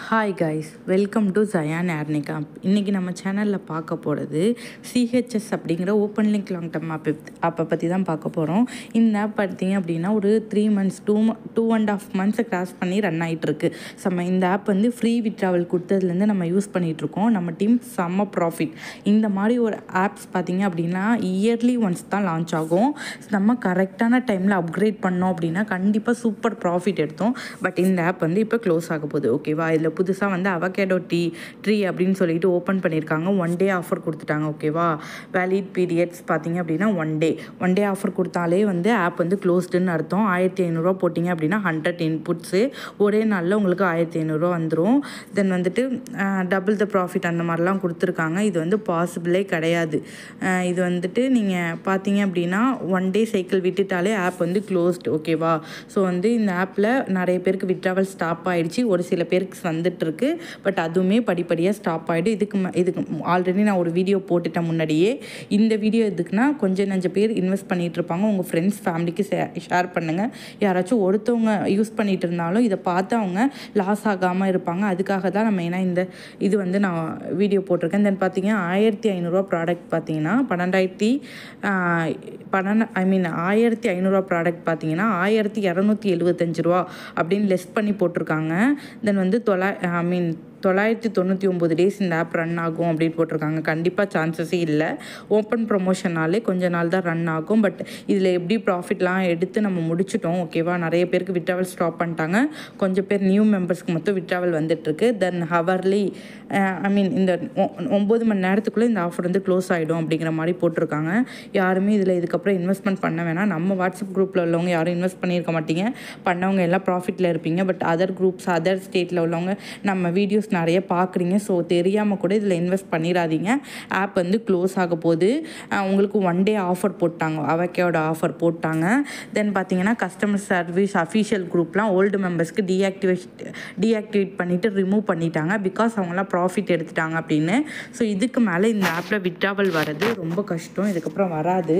Hi guys, welcome to ஜயான் ஏர்னிகா. இன்றைக்கி நம்ம சேனலில் பார்க்க போகிறது சிஹெச்எஸ் அப்படிங்கிற ஓப்பன் லிங்க் லாங் டர்ம் ஆப்பை பற்றி தான் பார்க்க போகிறோம். இந்த ஆப் பார்த்தீங்க அப்படின்னா ஒரு 3 months 2.5 months கிராஸ் பண்ணி ரன் ஆகிட்டுருக்கு. இந்த ஆப் வந்து ஃப்ரீ விட்ராவல் கொடுத்ததுலேருந்து நம்ம யூஸ் பண்ணிகிட்ருக்கோம். நம்ம டீம் செம்ம ப்ராஃபிட். இந்த மாதிரி ஒரு ஆப்ஸ் பார்த்திங்க அப்படின்னா இயர்லி ஒன்ஸ் தான் லான்ச் ஆகும். நம்ம கரெக்டான டைமில் அப்கிரேட் பண்ணோம் அப்படின்னா கண்டிப்பாக சூப்பர் ப்ராஃபிட் எடுத்தோம். பட் இந்த ஆப் வந்து இப்போ க்ளோஸ் ஆக போகுது. ஓகேவா, இதில் புதுசாக வந்து அவகேடோ ட்ரீ அப்படின்னு சொல்லிட்டு ஓப்பன் பண்ணியிருக்காங்க. 1 day ஆஃபர் கொடுத்துட்டாங்க. ஓகேவா, வேலிட் பீரியட்ஸ் பார்த்தீங்க அப்படின்னா 1 day ஆஃபர் கொடுத்தாலே வந்து ஆப் வந்து க்ளோஸ்டுன்னு அர்த்தம். 1500 போட்டிங்க அப்படின்னா 100 இன்புட்ஸு ஒரே நாளில் உங்களுக்கு 1500 வந்துடும். தென் வந்துட்டு டபுள் த ப்ராஃபிட் அந்த மாதிரிலாம் கொடுத்துருக்காங்க. இது வந்து பாசிபிளே கிடையாது. இது வந்துட்டு நீங்கள் பார்த்தீங்க அப்படின்னா 1 day சைக்கிள் விட்டுட்டாலே ஆப் வந்து க்ளோஸ்டு. ஓகேவா, ஸோ வந்து இந்த ஆப்பில் நிறைய பேருக்கு விட்ராவல் ஸ்டாப் ஆகிடுச்சு. ஒரு சில பேருக்கு வந்துட்டுருக்கு. பட் அதுவுமே படிப்படியாக ஸ்டாப் ஆகிடும். இதுக்கு ஆல்ரெடி நான் ஒரு வீடியோ போட்டுட்டேன் முன்னாடியே. இந்த வீடியோ எதுக்குன்னா கொஞ்சம் நஞ்சம் பேர் இன்வெஸ்ட் பண்ணிகிட்டு இருப்பாங்க. உங்கள் ஃப்ரெண்ட்ஸ் ஃபேமிலிக்கு ஷேர் பண்ணுங்கள். யாராச்சும் ஒருத்தவங்க யூஸ் பண்ணிகிட்டு இருந்தாலும் இதை பார்த்து அவங்க லாஸ் ஆகாமல் இருப்பாங்க. அதுக்காக தான் நம்ம ஏன்னா இது வந்து நான் வீடியோ போட்டிருக்கேன். தென் பார்த்தீங்கன்னா 1500 ப்ராடக்ட் பார்த்தீங்கன்னா 1500 ப்ராடக்ட் பார்த்தீங்கன்னா 1275 ரூபா அப்படின்னு லெஸ் பண்ணி போட்டிருக்காங்க. தென் வந்து 999 டேஸ் இந்த ஆப் ரன் ஆகும் அப்படின்னு போட்டிருக்காங்க. கண்டிப்பாக சான்சஸே இல்லை. ஓப்பன் ப்ரொமோஷனாலே கொஞ்ச நாள் தான் ரன் ஆகும். பட் இதில் எப்படி ப்ராஃபிட்லாம் எடுத்து நம்ம முடிச்சிட்டோம். ஓகேவா, நிறைய பேருக்கு விட்ராவல் ஸ்டாப் பண்ணிட்டாங்க. கொஞ்சம் பேர் நியூ மெம்பர்ஸ்க்கு மட்டும் விட்ராவல் வந்துட்டுருக்கு. தென் ஹவர்லி இந்த 9 மணி நேரத்துக்குள்ளே இந்த ஆஃபர் வந்து க்ளோஸ் ஆகிடும் அப்படிங்கிற மாதிரி போட்டிருக்காங்க. யாருமே இதில் இதுக்கப்புறம் இன்வெஸ்ட்மெண்ட் பண்ண வேணாம். நம்ம வாட்ஸ்அப் குரூப்பில் உள்ளவங்க யாரும் இன்வெஸ்ட் பண்ணியிருக்க மாட்டீங்க. பண்ணவங்க எல்லாம் ப்ராஃபிட்டில் இருப்பீங்க. பட் அதர் குரூப்ஸ் அதர் ஸ்டேட்டில் உள்ளவங்க நம்ம வீடியோஸ் நிறைய பார்க்குறீங்க. ஸோ தெரியாமல் கூட இதில் இன்வெஸ்ட் பண்ணிடாதீங்க. ஆப் வந்து க்ளோஸ் ஆக போகுது. உங்களுக்கு 1 day ஆஃபர் போட்டாங்க, அவகேடோ ஆஃபர் போட்டாங்க. தென் பார்த்தீங்கன்னா கஸ்டமர் சர்வீஸ் அஃபீஷியல் குரூப்லாம் ஓல்டு மெம்பர்ஸ்க்கு டீஆக்டிவேட் பண்ணிவிட்டு ரிமூவ் பண்ணிட்டாங்க. பிகாஸ் அவங்களாம் ப்ராஃபிட் எடுத்துட்டாங்க அப்படின்னு. ஸோ இதுக்கு மேலே இந்த ஆப்பில் விட்ராவல் வர்றது ரொம்ப கஷ்டம். இதுக்கப்புறம் வராது.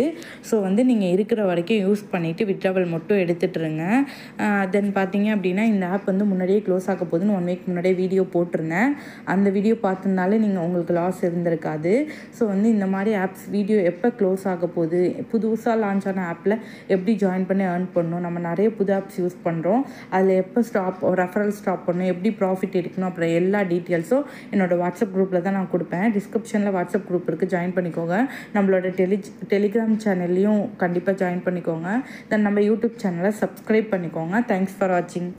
ஸோ வந்து நீங்கள் இருக்கிற வரைக்கும் யூஸ் பண்ணிவிட்டு விட்ராவல் மட்டும் எடுத்துட்டுருங்க. தென் பார்த்தீங்க அப்படின்னா இந்த ஆப் வந்து முன்னாடியே க்ளோஸ் ஆக போகுதுன்னு 1 week முன்னாடியே வீடியோ போட்டிருந்தேன். அந்த வீடியோ பார்த்துருந்தாலே நீங்கள் உங்களுக்கு லாஸ் இருந்திருக்காது. ஸோ வந்து இந்த மாதிரி ஆப்ஸ் வீடியோ எப்போ க்ளோஸ் ஆக போகுது, புதுசாக லான்ச் ஆன ஆப்பில் எப்படி ஜாயின் பண்ணி ஏர்ன் பண்ணணும், நம்ம நிறைய புது ஆப்ஸ் யூஸ் பண்ணுறோம், அதில் எப்போ ரெஃபரல் ஸ்டாப் பண்ணணும், எப்படி ப்ராஃபிட் எடுக்கணும், அப்புறம் எல்லா டீட்டெயில்ஸும் என்னோடய வாட்ஸ்அப் குரூப்பில் தான் நான் கொடுப்பேன். டிஸ்கிரிப்ஷனில் வாட்ஸ்அப் குரூப் இருக்குது, ஜாயின் பண்ணிக்கோங்க. நம்மளோட டெலிகிராம் சேனல்லையும் கண்டிப்பாக ஜாயின் பண்ணிக்கோங்க. தென் நம்ம யூடியூப் சேனலை சப்ஸ்கிரைப் பண்ணிக்கோங்க. தேங்க்ஸ் ஃபார் வாட்சிங்.